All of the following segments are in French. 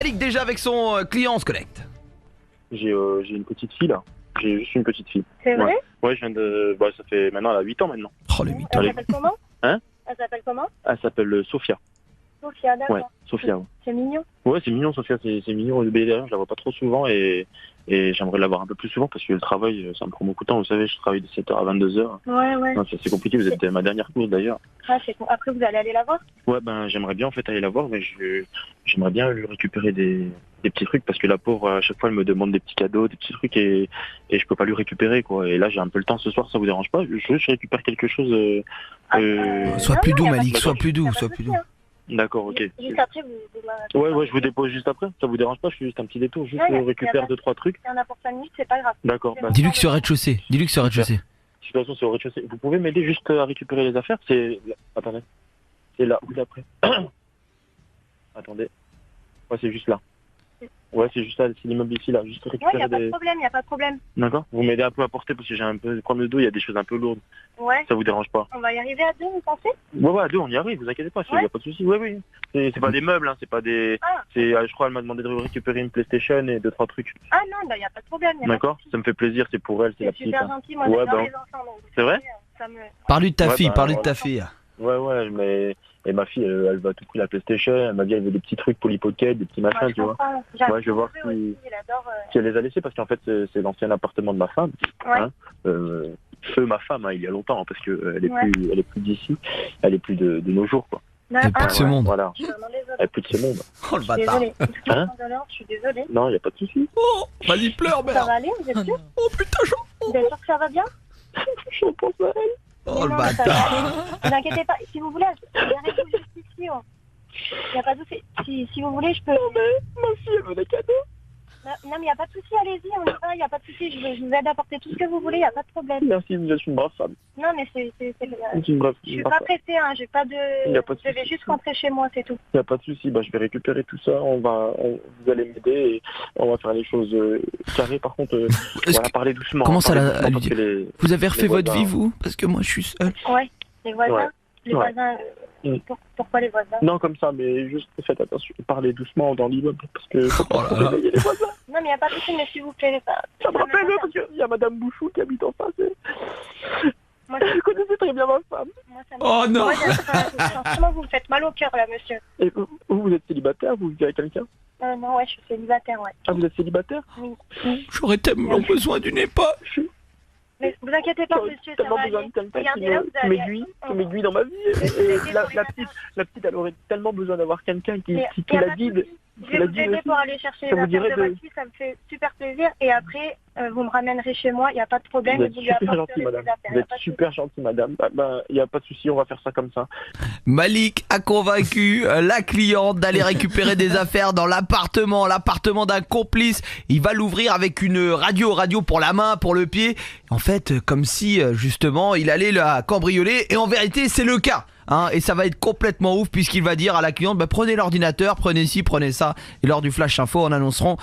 Malik déjà avec son client, on se connecte. J'ai une petite fille là. J'ai juste une petite fille. C'est vrai? Ouais, je viens de. Bah, ça fait maintenant, elle a 8 ans maintenant. Oh, les 8 ans. Elle s'appelle comment? Hein? Elle s'appelle comment? Elle s'appelle Sophia. Sophia, d'accord. Ouais, Sophia. Ouais, C'est mignon. ouais, c'est mignon, Sophia, c'est mignon. Mais d'ailleurs, je la vois pas trop souvent et j'aimerais la voir un peu plus souvent parce que le travail, ça me prend beaucoup de temps. Vous savez, je travaille de 7h à 22h. Ouais. Non, c'est compliqué, vous êtes ma dernière course d'ailleurs. Ah, c'est con. Après, vous allez aller la voir? Ouais, ben j'aimerais bien en fait aller la voir, mais j'aimerais bien lui récupérer des petits trucs parce que la pauvre, à chaque fois, elle me demande des petits cadeaux, des petits trucs et je peux pas lui récupérer quoi. Et là, j'ai un peu le temps ce soir, ça vous dérange pas? Je récupère quelque chose. Sois plus doux, Malik, sois plus doux, sois plus doux. D'accord, ok. Juste après, vous Ouais, je vous dépose juste après. Ça vous dérange pas? Je fais juste un petit détour, juste Ouais, récupère 2-3 trucs. Il y en a pour 5 minutes, c'est pas grave. D'accord. Bah, Dis-lui que c'est au rez-de-chaussée. Dis-lui que c'est au rez-de-chaussée. de toute façon, c'est au rez-de-chaussée. Vous pouvez m'aider juste à récupérer les affaires? Attendez. C'est là, oui, après. Attendez. Ouais, c'est juste là. Ouais, c'est juste là, c'est l'immeuble ici, là. Juste Ouais, récupérer il n'y a pas de problème. D'accord. Vous m'aidez un peu à porter parce que j'ai un peu de problème de dos, il y a des choses un peu lourdes. Ouais. Ça vous dérange pas? On va y arriver à 2, vous pensez? Ouais, à 2, on y arrive, vous inquiétez pas, il y a pas de souci. Oui. C'est pas des meubles, hein, c'est pas des... Ah. Je crois, elle m'a demandé de récupérer une PlayStation et 2-3 trucs. Ah non, il n'y a pas de problème. D'accord. Ça me fait plaisir, c'est pour elle, c'est la C'est petite. super hein. gentil, moi Ouais, j'adore bah. les enfants. Donc, C'est vrai? Ça me... Parle-lui de ta Ouais, fille, bah, parle-lui de voilà. ta fille. Ouais, mais... Et ma fille, elle va à tout prix la PlayStation, elle m'a dit elle veut des petits trucs pour l'hypothèque, des petits machins, tu vois. Ouais, je vais voir si elle les a laissés parce qu'en fait c'est l'ancien appartement de ma femme. Ouais. Hein. Feu ma femme, hein, il y a longtemps, hein, parce que elle est plus d'ici, elle est plus de nos jours, quoi. T'es plus de ce monde. Voilà, Je suis vraiment désolée. elle est plus de ce monde. Oh le bâtard. Désolée. Hein? Je suis désolée. Non, il y a pas de souci. Oh, vas-y, pleure, Ça merde. va aller, vous êtes sûr? Oh putain, Vous êtes sûr que ça va bien? Je pense à elle. Oh le Non, ça va bâtard. aller. Ne vous inquiétez pas, si vous voulez, regardez-vous juste ici. Il n'y a pas de souci. Si vous voulez, je peux... Non mais ma fille, elle veut des cadeaux. Non, mais il n'y a pas de souci, allez-y, on y va, il n'y a pas de souci. Je vous aide à porter tout ce que vous voulez, il n'y a pas de problème. Merci, vous êtes une brave femme. Non, mais c'est... C'est une brave Je suis femme. pas pressée, hein, j'ai pas de... Y a pas de Je vais souci. juste rentrer chez moi, c'est tout. Il n'y a pas de souci, je vais récupérer tout ça, vous allez m'aider et on va faire les choses carrées. Par contre, on va parler doucement. Comment ça, parler à lui doucement, parce que Vous avez refait votre voisins- vie, vous? Parce que moi, je suis seul. Ouais, les voisins. Ouais. Les Ouais. voisins... Mm. Pourquoi les voisins? Non, comme ça, mais juste faites attention, parlez doucement dans l'immeuble, parce que faut pas trop réveiller les voisins. Non, mais il n'y a pas de souci, mais s'il vous plaît, Ça me rappelle, parce qu'il y a Madame Bouchou qui habite en face. Moi, Je connaissais très bien ma femme. ça me... Oh non. Ouais, franchement, vous me faites mal au cœur, là, monsieur. Et vous êtes célibataire, vous vivez avec quelqu'un? Non, ouais, je suis célibataire, ouais. Ah, vous êtes célibataire? Oui. J'aurais tellement besoin d'une épaule. Mais vous inquiétez pas, J'aurais monsieur, ça tellement va besoin aller. de quelqu'un Regardez là, vous allez... qui m'aiguille dans ma vie. Et la petite, elle aurait tellement besoin d'avoir quelqu'un qui la guide. Je vais vous aider pour aller chercher ça les vous dirait affaires de votre fille, ça me fait super plaisir. Et après, vous me ramènerez chez moi, il n'y a pas de problème. Vous et êtes vous lui super apporterez gentille, madame. ses affaires, Vous y a êtes pas de super gentille, madame. Il n'y a pas de souci, on va faire ça comme ça. Malik a convaincu la cliente d'aller récupérer des affaires dans l'appartement d'un complice. Il va l'ouvrir avec une radio pour la main, pour le pied. En fait, comme si justement il allait la cambrioler. Et en vérité, c'est le cas. Hein, et ça va être complètement ouf puisqu'il va dire à la cliente prenez l'ordinateur, prenez ci, prenez ça. Et lors du flash info, on annonceront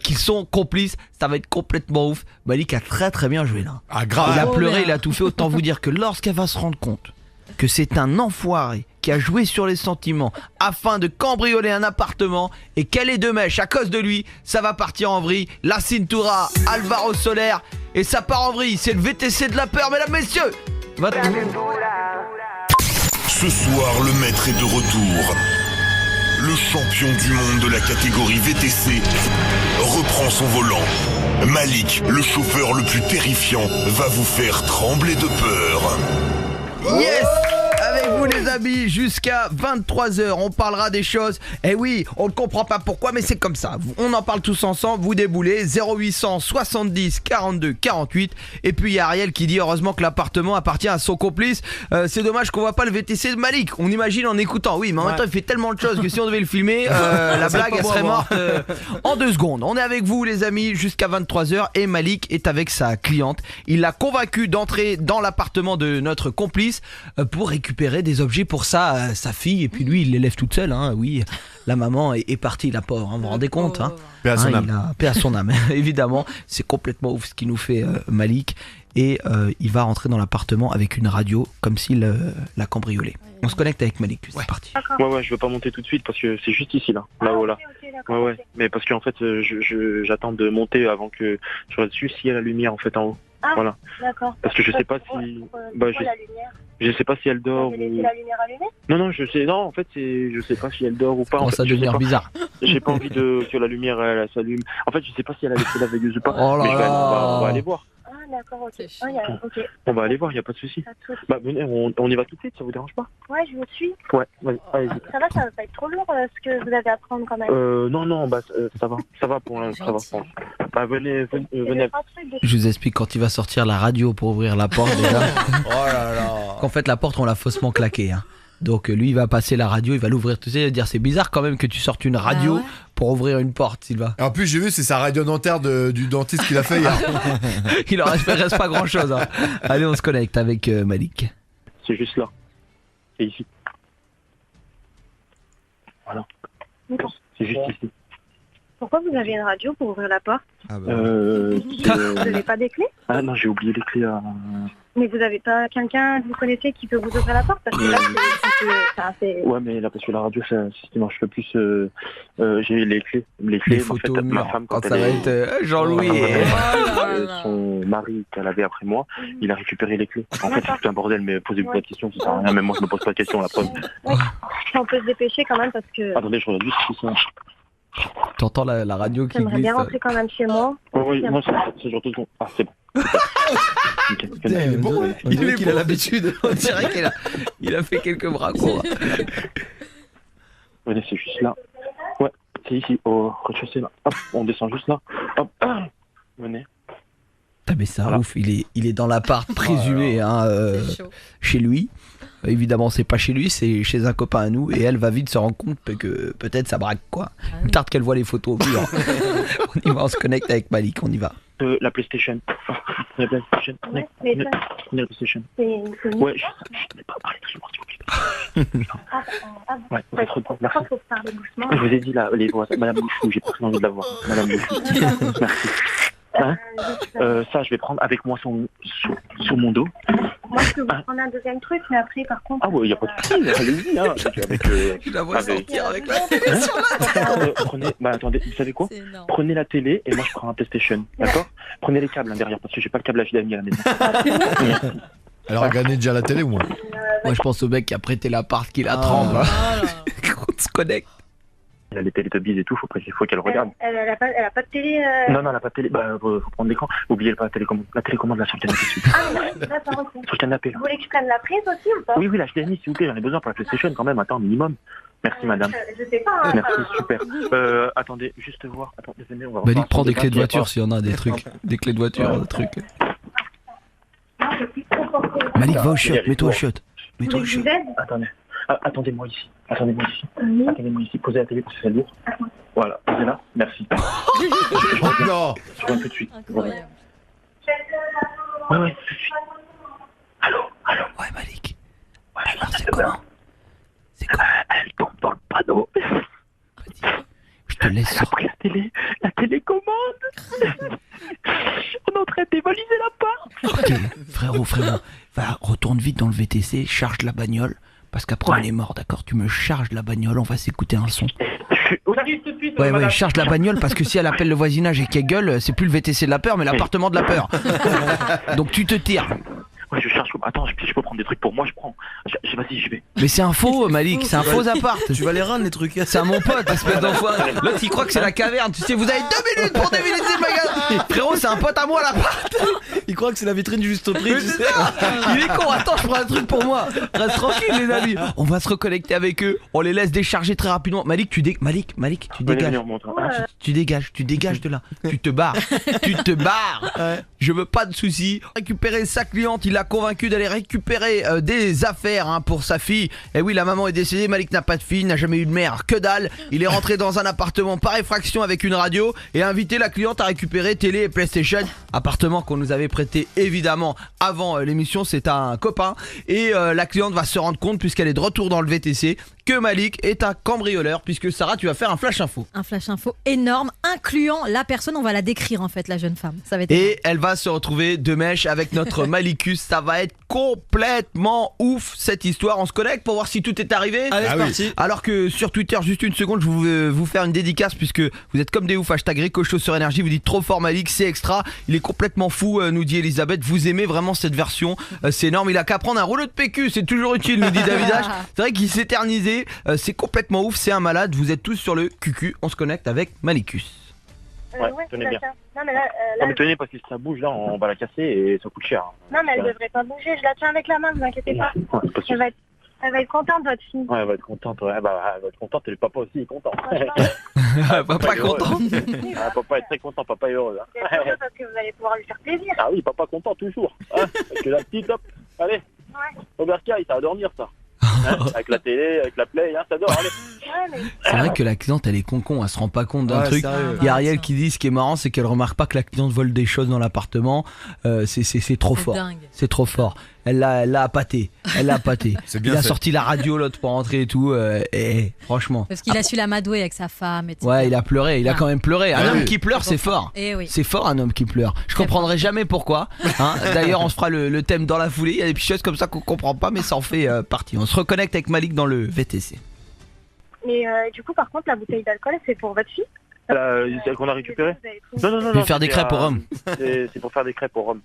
qu'ils sont complices. Ça va être complètement ouf. Malik a très bien joué là. Ah, grave. Il a pleuré, il a tout fait. Autant vous dire que lorsqu'elle va se rendre compte que c'est un enfoiré qui a joué sur les sentiments afin de cambrioler un appartement et qu'elle est de mèche à cause de lui, ça va partir en vrille. La Cintura, Alvaro Soler, et ça part en vrille. C'est le VTC de la peur, mesdames, messieurs. Ce soir, le maître est de retour. Le champion du monde de la catégorie VTC reprend son volant. Malik, le chauffeur le plus terrifiant, va vous faire trembler de peur. Yes! Avec vous les amis, jusqu'à 23h, on parlera des choses. Eh oui, on ne comprend pas pourquoi, mais c'est comme ça. On en parle tous ensemble, vous déboulez, 0800 70 42 48. Et puis il y a Ariel qui dit heureusement que l'appartement appartient à son complice. C'est dommage qu'on voit pas le VTC de Malik. On imagine en écoutant, oui, mais en même temps il fait tellement de choses que si on devait le filmer, la blague elle serait morte en 2 secondes. On est avec vous les amis jusqu'à 23h et Malik est avec sa cliente. Il l'a convaincu d'entrer dans l'appartement de notre complice pour récupérer des objets pour sa fille. Et puis lui il les lève toute seule, hein. Oui, la maman est partie, la pauvre, hein. Vous vous rendez compte, hein. Paix à son âme. Paix à son âme. Évidemment, c'est complètement ouf ce qu'il nous fait Malik. et il va rentrer dans l'appartement avec une radio comme s'il l'a cambriolé. On se connecte avec Malik, c'est parti. D'accord. Ouais, je veux pas monter tout de suite parce que c'est juste ici, là-haut, là. Ok, d'accord. Ouais, ok. mais parce qu'en fait, j'attends de monter avant que je regarde dessus s'il y a la lumière en fait en haut. Ah, Voilà. d'accord. Parce que je sais pas si, bah, Pourquoi la lumière je sais pas si elle Vous dort avez laissé ou. la lumière allumée? Non, en fait, je sais pas si elle dort ou pas. En Commence fait, à je sais devenir pas. bizarre. J'ai pas envie que la lumière elle s'allume. En fait, je sais pas si elle a laissé la veilleuse ou pas. Oh là mais là. on va aller voir. Ah, d'accord, ok. C'est Ah, ok, On va aller voir, y a pas de souci. pas de souci. Bah venez, on y va tout de suite, ça vous dérange pas? Ouais, je vous suis. Ouais, allez-y. Ça va pas être trop lourd ce que vous avez à prendre quand même. Non, bah ça va pour l'instant, ça va. Gentil. Bah venez. C'est deux, trois trucs de- Je vous explique quand il va sortir la radio pour ouvrir la porte déjà. Oh là là. Qu'en fait la porte on l'a faussement claquée. Hein. Donc lui il va passer la radio, il va l'ouvrir tout ça, il va dire c'est bizarre quand même que tu sortes une radio Ah ouais pour ouvrir une porte Sylvain. Et en plus, j'ai vu, c'est sa radio dentaire du dentiste qu'il a fait hier. Il en reste pas grand chose. Hein. Allez on se connecte avec Malik. C'est juste là. C'est ici. Voilà. D'accord. C'est juste ici. Pourquoi vous avez une radio pour ouvrir la porte? Ah bah. Vous n'avez pas des clés? Ah non, j'ai oublié les clés à. Mais vous avez pas quelqu'un que vous connaissez qui peut vous ouvrir la porte? Parce que là, c'est... Ouais, mais là, parce que la radio, c'est ce qui marche le plus. J'ai les clés. Les Les clés, en photos fait, au ma mur. femme, Quand quand ça elle va est. être Jean-Louis. Quand et- Oh là là. son mari qu'elle avait après moi, il a récupéré les clés. En fait, c'est tout un bordel, mais posez-vous pas de questions, ça sert à rien. Même moi, je me pose pas de questions, la preuve. On peut se dépêcher quand même parce que Attendez, je regarde juste si ça. T'entends la radio qui j'aimerais glisse. bien rentrer quand même chez moi. Oui, non, c'est genre 2 secondes. Ah, c'est bon. Nickel, nickel. Il est bon, On dirait qu'il a l'habitude. On dirait qu'il a fait quelques bracos. Venez, c'est juste là. Ouais, c'est ici, au rez-de-chaussée, là. Hop, on descend juste là. Hop, venez. Ah mais c'est un Voilà. ouf, il est dans l'appart présumé hein, C'est chaud. chez lui. Évidemment c'est pas chez lui, c'est chez un copain à nous et elle va vite se rendre compte que peut-être ça braque quoi. Ah Une oui. tarte qu'elle voit les photos au mur. On y va, on se connecte avec Malik, on y va. La PlayStation. La PlayStation. Ouais, mais ça, Prenez la PlayStation. c'est... Ouais, je n'ai pas parlé tout s'il vous plaît. Ah, Ouais, vous êtes trop merci. pourquoi faut parler doucement? Je vous ai dit là, les voix, Madame Bouchou, j'ai pas très envie de la voir. Madame Bouchou. Merci. Hein ça, je vais prendre avec moi sur mon dos. Moi, je peux vous prendre un deuxième truc, mais après, par contre... Ah ouais, il n'y a pas de souci, allez-y. Hein, avec, Je la vois avec- sortir avec la prenez, bah attendez, vous savez quoi? C'est énorme. Prenez la télé et moi je prends un PlayStation, d'accord? Prenez les câbles hein, derrière parce que j'ai pas le câble HDMI à la maison. Elle aura gagné déjà la télé ou moins? Moi je pense au mec qui a prêté l'appart qui la Ah. tremble. Oh là. On se connecte. Il y a les Teletubbies et tout, faut qu'elle regarde. Elle a pas de télé... Non, elle a pas de télé, bah faut prendre l'écran. Oubliez pas la télécommande là sur le canapé dessus. Ah, d'accord, ok. Sur le canapé là. Vous voulez que je prenne la prise aussi ou pas? Oui, la HDMI s'il vous plaît, j'en ai besoin pour la PlayStation quand même, attends, minimum. Merci madame. Je sais pas. Merci, super. Attendez, juste voir. Attendez, venez, on va Malik revoir prend sur des le clés de bas, voiture s'il y en a des trucs. Des clés de voiture, des trucs. Non, je suis trop portée. Malik va au chiottes, mets-toi au chiottes. Vous Mets-toi voulez au que je vous chiottes. aide? Attendez. Attendez-moi ici. Attendez-moi ici. Oui. Attendez-moi ici. Posez la télé parce que c'est lourd. Voilà, posez là. Merci. Oh non. Je reviens tout de suite. Incroyable. Ouais, tout de suite. Allô. Ouais Malik. Ouais, Alors c'est comment? C'est comment? Elle tombe dans le panneau. Je te laisse Elle a pris la télécommande. On est en train de dévaliser la porte. Ok, frérot, retourne vite dans le VTC, charge la bagnole, parce qu'après Ouais. on est mort, d'accord? Tu me charges la bagnole, on va s'écouter un son. On arrive tout de suite. Ouais, madame. charge la bagnole, parce que si elle appelle le voisinage et qu'elle gueule, c'est plus le VTC de la peur, mais l'appartement de la peur. Donc tu te tires. Ouais, je cherche. Attends, je peux prendre des trucs pour moi, je prends. Vas-y, j'y vais. Mais c'est un faux, Malik, c'est un faux appart. Tu vas les rendre les trucs. C'est à mon pote, espèce d'enfoiré. L'autre il croit que c'est la caverne, tu sais, vous avez 2 minutes pour dévaliser le magasin. Frérot, c'est un pote à moi l'appart. Il croit que c'est la vitrine du juste au prix. Mais Tu c'est sais. ça. Il est con, attends, je prends un truc pour moi. Reste tranquille les amis. On va se reconnecter avec eux. On les laisse décharger très rapidement. Malik, tu Venez, dégages. venez, on monte. Ah, Tu dégages de là. Tu te barres. Tu te barres. Je veux pas de soucis. Récupérer sa cliente, il l'a convaincu d'aller récupérer des affaires hein, pour sa fille. Et oui, la maman est décédée, Malik n'a pas de fille, n'a jamais eu de mère, que dalle. Il est rentré dans un appartement par effraction avec une radio et a invité la cliente à récupérer télé et PlayStation. Appartement qu'on nous avait prêté évidemment avant l'émission, c'est un copain. Et la cliente va se rendre compte puisqu'elle est de retour dans le VTC que Malik est un cambrioleur, puisque Sarah, tu vas faire un flash info. Un flash info énorme, incluant la personne, on va la décrire en fait, la jeune femme. Ça va être Et elle va se retrouver de mèche avec notre Malicus. Ça va être complètement ouf cette histoire. On se connecte pour voir si tout est arrivé. Allez, Ah c'est oui. parti. Alors que sur Twitter, juste une seconde, je vais vous faire une dédicace puisque vous êtes comme des ouf. Hashtag Ricocho sur Énergie. Vous dites trop fort Malik, c'est extra. Il est complètement fou, nous dit Elisabeth. Vous aimez vraiment cette version. C'est énorme. Il a qu'à prendre un rouleau de PQ. C'est toujours utile, nous dit David H. C'est vrai qu'il s'est éternisé. C'est complètement ouf. C'est un malade. Vous êtes tous sur le QQ. On se connecte avec Malicus. Ouais, Ouais, tenez c'est bien. ça. Non, mais là, Non mais tenez, parce que si ça bouge là, on va la casser et ça coûte cher. non, mais elle devrait pas bouger. Je la tiens avec la main, vous inquiétez pas. Ouais, c'est pas sûr. Elle va être contente, votre fille. Ouais, elle va être contente, ouais. Bah, elle va être contente et le papa aussi est content. Papa Papa est heureux. content. Ah, papa est très content, papa est heureux. Hein. C'est heureux parce que vous allez pouvoir lui faire plaisir. Ah oui, papa content toujours. Hein, parce que la petite, hop, allez, Ouais, Robert Sky, ça va dormir ça. Hein, avec la télé, avec la play, hein, ça dort, allez. ouais, mais C'est vrai que la cliente, elle est con. Elle se rend pas compte d'un Ouais, truc. sérieux. Il y a Ariel qui dit ce qui est marrant, c'est qu'elle remarque pas que la cliente vole des choses dans l'appartement. C'est trop fort. dingue. C'est trop fort. Elle l'a appâté. Elle l'a appâté. C'est bien Il a fait. sorti la radio l'autre pour rentrer et tout. Et franchement. Parce qu'il a su l'amadouer avec sa femme, etc. Ouais, il a pleuré. Il a Ah. quand même pleuré. Un Ouais, homme oui. qui pleure, c'est fort. Eh oui. C'est fort un homme qui pleure. Je comprendrai jamais pourquoi. Hein. D'ailleurs, on se fera le thème dans la foulée. Il y a des petites choses comme ça qu'on comprend pas, mais ça en fait partie. On se reconnecte avec Malik dans le VTC. Mais du coup, par contre, la bouteille d'alcool, c'est pour votre fille. Celle qu'on a récupérée. Vous avez trouvé Non, non, non. Je vais non, faire des c'était crêpes au rhum. C'est pour faire des crêpes au rhum.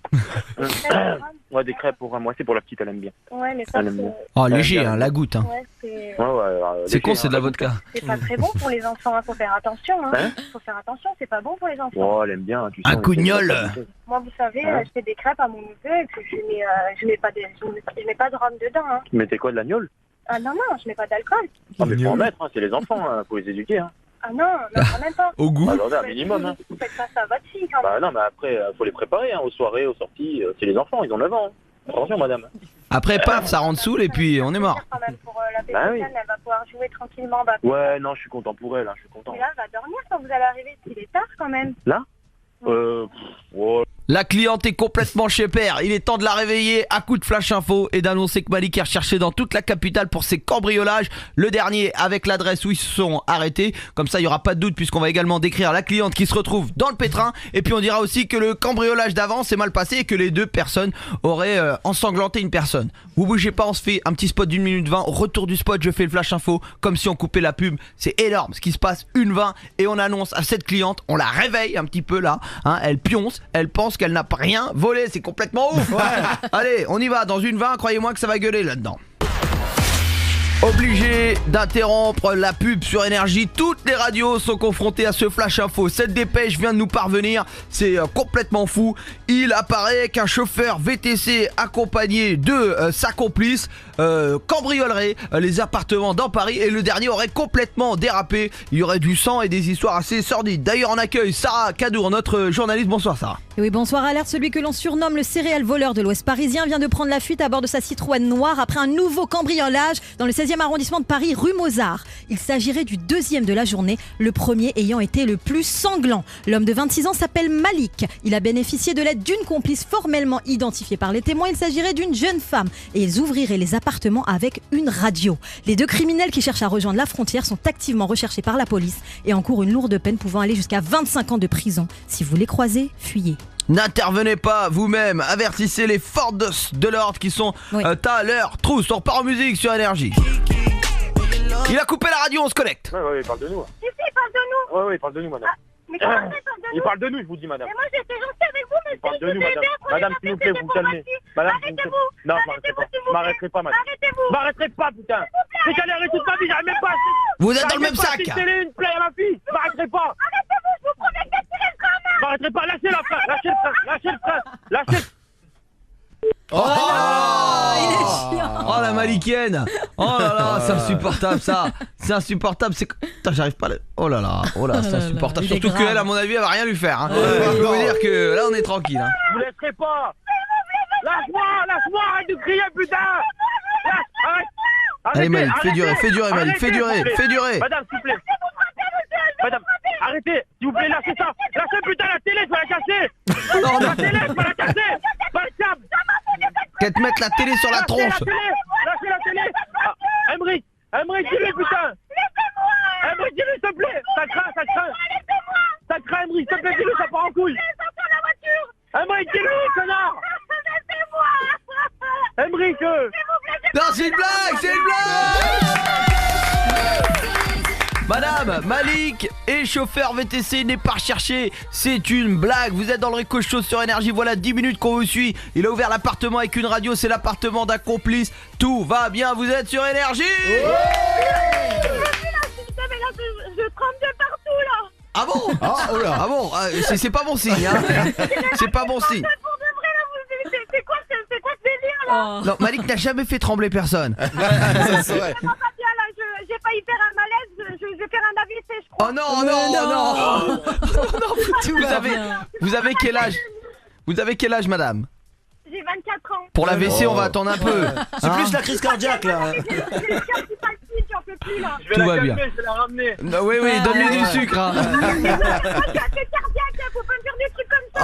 Ouais, des crêpes au rhum. Ouais, c'est pour la petite, elle aime bien. Ouais, mais ça, Elle aime bien. Oh, léger, hein, la goutte. Hein. ouais, c'est Ouais, ouais. C'est con, c'est de la vodka. c'est pas très bon pour les enfants. Faut faire attention. Hein Faut faire attention. C'est pas bon pour les enfants. Oh, elle aime bien. Tu Un sais, coup de elle aime gnôle. bien. Moi, vous savez, Ouais. je fais des crêpes à mon neveu et puis je mets pas je mets pas de rhum dedans. Hein. Tu mettais quoi, de l'agneau? Ah non, non, je mets pas d'alcool. Ah, mais faut en mettre, hein, c'est les enfants, hein, faut les éduquer. Hein. Ah non, non, quand même pas. Au goût. Attendez, un minimum. Hein. Vous faites pas ça à votre fille quand même. Bah non, mais après, faut les préparer, hein, aux soirées, aux sorties. C'est les enfants, ils ont 9 ans. Hein. Attention, madame. Après, paf, ça rentre saoul et puis on est mort. Quand même pour la Bah oui. pédophilie, elle va pouvoir jouer tranquillement. Bah, Ouais, non, je suis content pour elle, hein, je suis content. et là, elle va dormir quand vous allez arriver. Il est tard quand même. Oh, La cliente est complètement chez père. Il est temps de la réveiller à coup de flash info et d'annoncer que Malik est recherché dans toute la capitale pour ses cambriolages. Le dernier avec l'adresse où ils se sont arrêtés. Comme ça, il n'y aura pas de doute puisqu'on va également décrire la cliente qui se retrouve dans le pétrin. Et puis on dira aussi que le cambriolage d'avant s'est mal passé et que les deux personnes auraient ensanglanté une personne. Vous bougez pas, on se fait un petit spot d'1 minute 20. Au retour du spot, je fais le flash info comme si on coupait la pub. C'est énorme ce qui se passe, 1:20. Et on annonce à cette cliente, on la réveille un petit peu là. Hein, elle pionce, elle pense qu'elle n'a rien volé. C'est complètement ouf. Allez, on y va. Dans 1:20, croyez-moi que ça va gueuler là-dedans. Obligé d'interrompre la pub sur Énergie. Toutes les radios sont confrontées à ce flash info. Cette dépêche vient de nous parvenir. C'est complètement fou. Il apparaît qu'un chauffeur VTC accompagné de sa complice cambriolerait les appartements dans Paris. Et le dernier aurait complètement dérapé. Il y aurait du sang et des histoires assez sordides. D'ailleurs, on accueille Sarah Cadour, notre journaliste. Bonsoir Sarah. Et oui, bonsoir, alerte. Celui que l'on surnomme le céréal voleur de l'Ouest parisien vient de prendre la fuite à bord de sa Citroën noire après un nouveau cambriolage dans le 16e arrondissement de Paris, rue Mozart. Il s'agirait du deuxième de la journée, le premier ayant été le plus sanglant. L'homme de 26 ans s'appelle Malik. Il a bénéficié de l'aide d'une complice formellement identifiée par les témoins. Il s'agirait d'une jeune femme et ils ouvriraient les appartements avec une radio. Les deux criminels qui cherchent à rejoindre la frontière sont activement recherchés par la police et encourent une lourde peine pouvant aller jusqu'à 25 ans de prison. Si vous les croisez, fuyez. N'intervenez pas vous-même, avertissez les forces de l'ordre qui sont Oui. à leur trousse. On repart en musique sur Énergie. Il a coupé la radio, on se connecte. Ouais, il parle de nous. Si, il parle de nous. Ouais, il parle de nous, madame. Mais comment ça, il parle de Il nous? parle de nous, je vous dis, madame. Mais moi, j'étais gentille avec vous, mais Il parle c'est de nous, madame. Madame, s'il vous plaît, vous calmez. Madame, s'il vous plaît. Arrêtez-vous. Non, Arrêtez-vous, s'il je vous m'arrêterai pas, madame. Arrêtez-vous. Je m'arrêterai pas, putain. J'ai galéré toute ma vie, j'arrive même pas. Vous êtes dans le même sac. J'arrive même pas à télé, une plaie à ma fille. Je m'arrêterai pas. Arrêtez-vous, je vous promets de tirer le corps. Je m'arrêterai pas. Lâchez la frère. Lâchez le frère. Lâchez le frère. Lâchez. Oh, Il est chiant. Oh la malikienne. Oh là là, c'est insupportable ça. C'est insupportable. C'est... Putain, j'arrive pas à... Oh là là, c'est insupportable. il est Surtout grave. qu'elle, à mon avis, elle va rien lui faire. Hein. Je peux vous dire que là, on est tranquille. Hein. Je vous laisserai pas. Lâche-moi, arrête de crier, putain. Arrête. Allez Malik, fais durer, Malik, Arrêtez, fais durer, s'il vous plaît. fais durer. Madame, s'il vous plaît. Madame, arrêtez, s'il vous plaît, lâchez ça. Lâchez putain la télé, je vais la casser. Non, non. La télé, je vais la casser. Pas de câble. Qu'elle te mette la télé sur la tronche. Lâchez la télé. Ah, Emmerich, s'il vous s'il te plaît, dis-le, ça part en couille. Emmerich, dis-le, connard. Emmerich, Non, c'est une blague, c'est une blague. Madame, Malik est chauffeur VTC, n'est pas recherché. C'est une blague. Vous êtes dans le Rico Show sur Énergie. Voilà 10 minutes qu'on vous suit. Il a ouvert l'appartement avec une radio. C'est l'appartement d'un complice. Tout va bien. Vous êtes sur Énergie. Je tremble de partout là. Ah bon? Oh là. Ah bon? C'est pas bon signe, hein. C'est pas bon signe. Pour de vrai là, c'est quoi ce délire là? Non, Malik n'a jamais fait trembler personne. Ça serait. Vraiment pas bien là, j'ai failli faire un malaise, je vais faire un AVC je crois. Oh non, non. Vous avez quel âge? Vous avez quel âge, madame? J'ai 24 ans. Pour la WC, on va attendre un peu. C'est plus la crise cardiaque là. J'ai le cœur qui palpite, j'en peux plus là. je vais Tout la va calmer, bien. je vais la ramener. Oui, donne-lui du sucre. Hein. C'est cardiaque, faut pas me faire des trucs comme ça.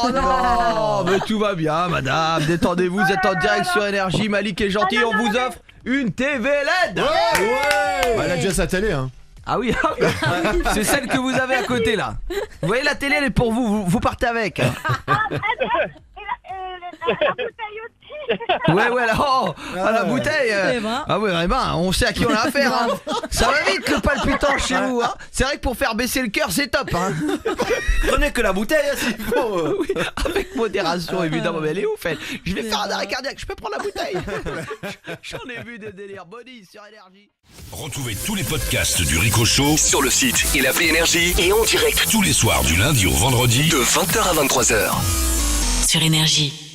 Oh non, mais tout va bien, madame. Détendez-vous, vous êtes en direct sur Énergie. Malik est gentil, on vous offre une TV LED. Bah, elle a déjà sa télé, hein. Ah oui, c'est celle que vous avez à côté là. Vous voyez, la télé, elle est pour vous, vous partez avec. La bouteille aussi. Ouais, là, la bouteille. Eh ben. Ah ouais, on sait à qui on a affaire. Hein. Ça va vite le palpitant chez vous. Hein. C'est vrai que pour faire baisser le cœur, c'est top. Hein. Prenez que la bouteille hein, s'il faut. Oui, avec modération évidemment. Mais elle est ouf, elle. Je vais faire un arrêt cardiaque. Je peux prendre la bouteille. J'en ai vu des délires. Body sur Énergie. Retrouvez tous les podcasts du Rico Show Sur le site et l'appli Énergie et en direct tous les soirs du lundi au vendredi de 20h à 23h. Sur Énergie.